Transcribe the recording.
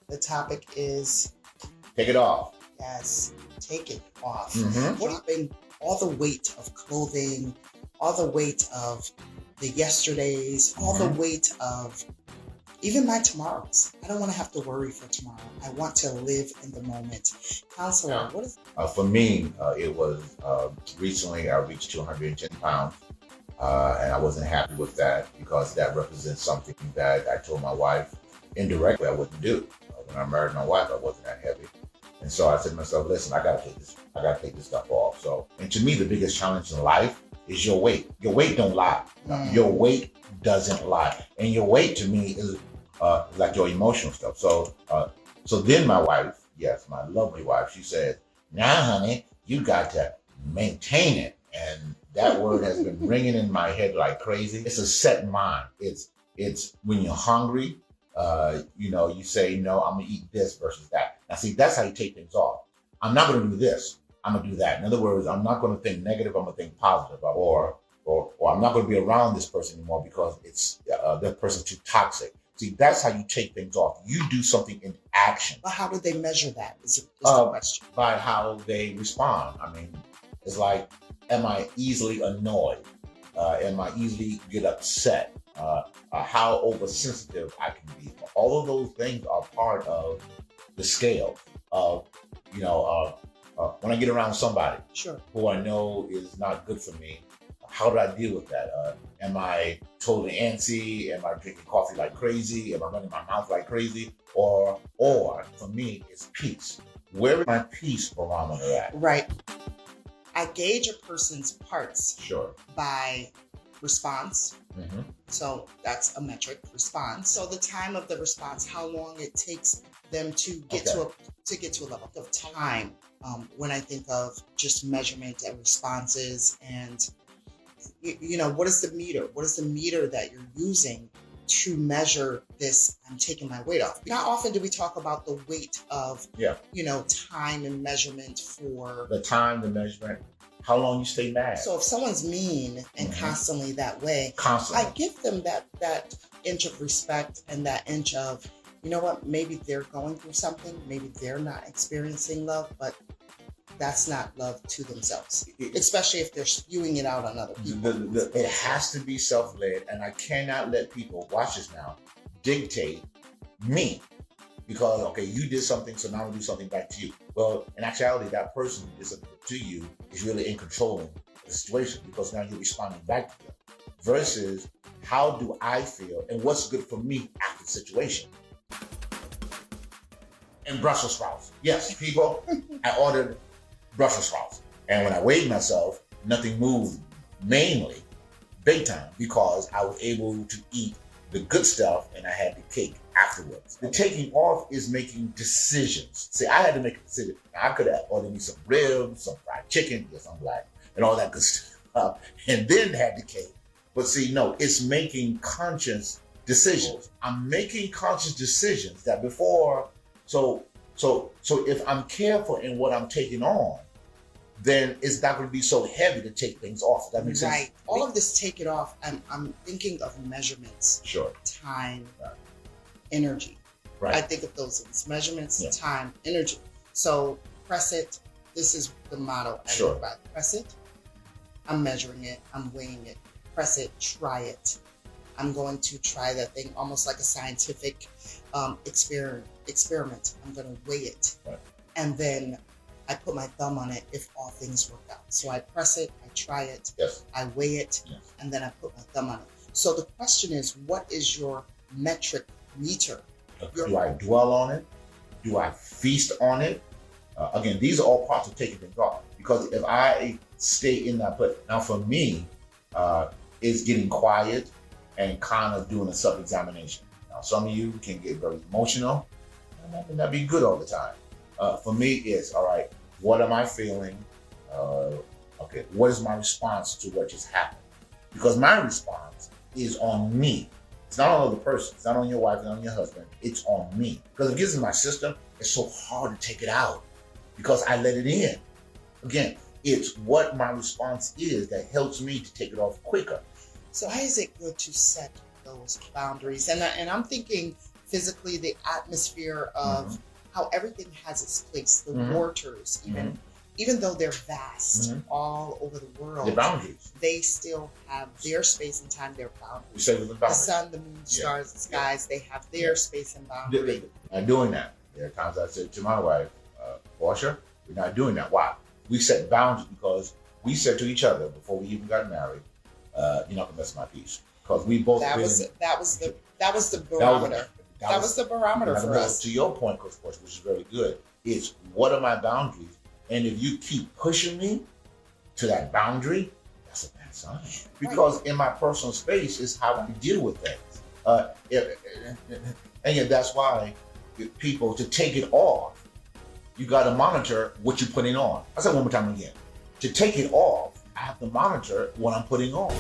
The topic is, Take it off. yes, take it off. Mhm. Dropping all the weight of clothing, all the weight of the yesterdays, all the weight of even my tomorrows. I don't want to have to worry for tomorrow. I want to live in the moment. Counselor, Yeah. what is For me, it was recently I reached 210 pounds, and I wasn't happy with that because that represents something that I told my wife indirectly I wouldn't do. When I married my wife, I wasn't that heavy. And so I said to myself, listen, I gotta take this stuff off. So, and to me, the biggest challenge in life is your weight. Your weight don't lie. Your weight doesn't lie. And your weight to me is like your emotional stuff. So then my wife, yes, my lovely wife, she said, now, honey, you got to maintain it. And that word has been ringing in my head like crazy. It's a set mind. It's when you're hungry, you say, no, I'm gonna eat this versus that. Now, see, that's how you take things off. I'm not gonna do this. I'm gonna do that. In other words, I'm not gonna think negative. I'm gonna think positive. Or I'm not gonna be around this person anymore because it's that person's too toxic. See, that's how you take things off. You do something in action. But how do they measure that? Is the question. By how they respond. I mean, it's like, am I easily annoyed? Am I easily get upset? How oversensitive I can be. All of those things are part of the scale of, when I get around somebody Sure. who I know is not good for me, how do I deal with that? Am I totally antsy? Am I drinking coffee like crazy? Am I running my mouth like crazy? Or for me, it's peace. Where is my peace barometer at? Right. I gauge a person's parts Sure. by response. Mm-hmm. So that's a metric, response. So the time of the response, how long it takes them to get to a level of time. When I think of just measurement and responses, and what is the meter? What is the meter that you're using to measure this? I'm taking my weight off. Not often do we talk about the weight of time and measurement for The time, the measurement, how long you stay mad. So if someone's mean and constantly that way, Constantly. I give them that inch of respect and that inch of, maybe they're going through something, maybe they're not experiencing love, but that's not love to themselves, especially if they're spewing it out on other people. It has to be self-led, and I cannot let people, watch this now, dictate me. Because, okay, you did something, so now I'll do something back to you. Well, in actuality, that person who did something to you is really in control of the situation because now you're responding back to them. Versus, how do I feel and what's good for me after the situation? And Brussels sprouts. Yes, people, I ordered Brussels sprouts. And when I weighed myself, nothing moved, mainly, big time, because I was able to eat the good stuff and I had the cake afterwards. The taking off is making decisions. See, I had to make a decision. I could have ordered me some ribs, some fried chicken, yes, I'm black, and all that good stuff, and then had the cake. But see, no, it's making conscious decisions. I'm making conscious decisions that before, so if I'm careful in what I'm taking on, then it's not going to be so heavy to take things off. Does that make sense? Right. All of this take it off. I'm thinking of measurements. Sure. Time, Right. energy. Right. I think of those things. Measurements, Yeah. time, energy. So press it. This is the motto I Sure. live by. Press it. I'm measuring it. I'm weighing it. Press it. Try it. I'm going to try that thing almost like a scientific experiment. I'm going to weigh it. Right. And then I put my thumb on it if all things work out. So I press it, I try it, Yes. I weigh it, Yes. and then I put my thumb on it. So the question is, what is your metric meter? Do I dwell on it? Do I feast on it? Again, these are all parts of taking things off. Because if I stay in that place, now for me, it's getting quiet and kind of doing a self-examination. Now, some of you can get very emotional, and that may not be good all the time. For me, it's, all right, what am I feeling? Okay, what is my response to what just happened? Because my response is on me. It's not on the other person. It's not on your wife, it's not on your husband. It's on me. Because if it gets in my system, it's so hard to take it out because I let it in. Again, it's what my response is that helps me to take it off quicker. So why is it good to set those boundaries? And I'm thinking physically, the atmosphere of how everything has its place, the waters, even though they're vast all over the world, the boundaries, they still have their space and time, their boundaries. we say with the The boundaries. sun, the moon, stars, the skies, they have their space and boundary. Not doing that. There are times I said to my wife, Portia, we're not doing that. Why? We set boundaries because we said to each other before we even got married, you're not gonna mess my peace. Because we both That was the barometer. That was the barometer for us. To your point, Coach Portia, which is very good, is what are my boundaries? And if you keep pushing me to that boundary, that's a bad sign. Because in my personal space is how I deal with things. And yet that's why people, to take it off, you got to monitor what you're putting on. I said one more time again. To take it off, I have to monitor what I'm putting on.